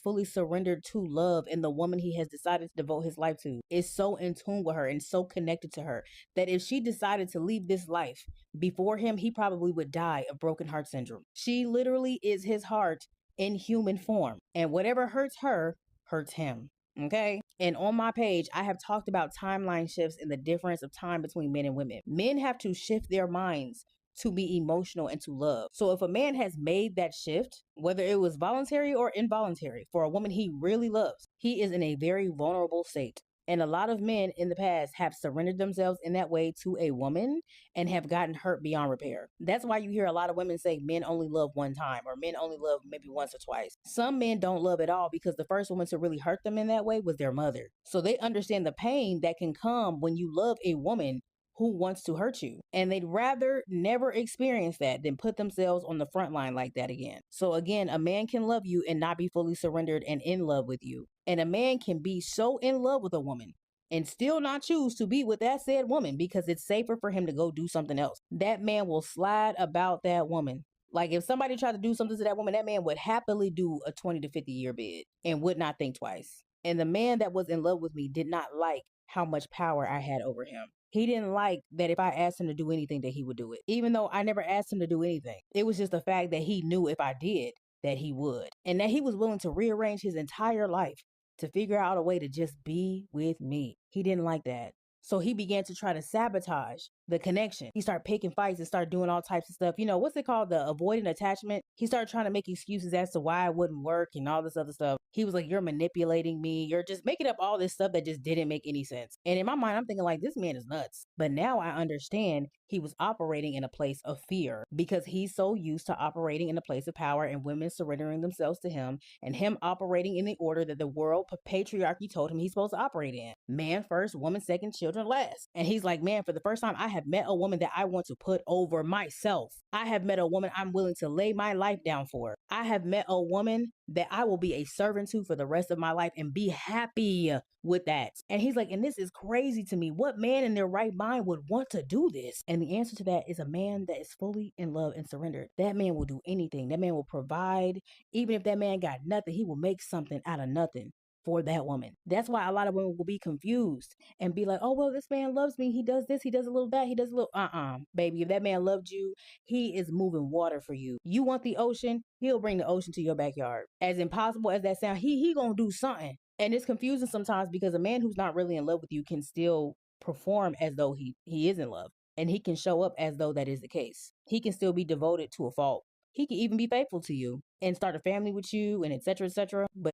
fully surrendered to love and the woman he has decided to devote his life to is so in tune with her and so connected to her that if she decided to leave this life before him, he probably would die of broken heart syndrome. She literally is his heart in human form, and whatever hurts her hurts him. Okay. And on my page, I have talked about timeline shifts and the difference of time between men and women. Men have to shift their minds to be emotional and to love. So if a man has made that shift, whether it was voluntary or involuntary, for a woman he really loves, he is in a very vulnerable state. And a lot of men in the past have surrendered themselves in that way to a woman and have gotten hurt beyond repair. That's why you hear a lot of women say men only love one time, or men only love maybe once or twice. Some men don't love at all because the first woman to really hurt them in that way was their mother. So they understand the pain that can come when you love a woman who wants to hurt you. And they'd rather never experience that than put themselves on the front line like that again. So again, a man can love you and not be fully surrendered and in love with you. And a man can be so in love with a woman and still not choose to be with that said woman because it's safer for him to go do something else. That man will slide about that woman. Like if somebody tried to do something to that woman, that man would happily do a 20 to 50 year bid and would not think twice. And the man that was in love with me did not like how much power I had over him. He didn't like that if I asked him to do anything that he would do it, even though I never asked him to do anything. It was just the fact that he knew if I did that he would, and that he was willing to rearrange his entire life to figure out a way to just be with me. He didn't like that. So he began to try to sabotage the connection. He started picking fights and started doing all types of stuff. You know, what's it called? The avoidant attachment. He started trying to make excuses as to why it wouldn't work and all this other stuff. He was like, you're manipulating me. You're just making up all this stuff that just didn't make any sense. And in my mind, I'm thinking like, this man is nuts. But now I understand he was operating in a place of fear because he's so used to operating in a place of power and women surrendering themselves to him and him operating in the order that the world patriarchy told him he's supposed to operate in. Man first, woman second, children last. And he's like, man, for the first time, I have met a woman that I want to put over myself. I have met a woman I'm willing to lay my life down for. I have met a woman that I will be a servant to for the rest of my life and be happy with that. And he's like, and this is crazy to me. What man in their right mind would want to do this? And the answer to that is a man that is fully in love and surrendered. That man will do anything. That man will provide. Even if that man got nothing, he will make something out of nothing for that woman. That's why a lot of women will be confused and be like, oh, well, this man loves me. He does this. He does a little that. He does a little, baby. If that man loved you, he is moving water for you. You want the ocean? He'll bring the ocean to your backyard. As impossible as that sounds, he gonna do something. And it's confusing sometimes because a man who's not really in love with you can still perform as though he is in love. And he can show up as though that is the case. He can still be devoted to a fault. He can even be faithful to you and start a family with you and et cetera, but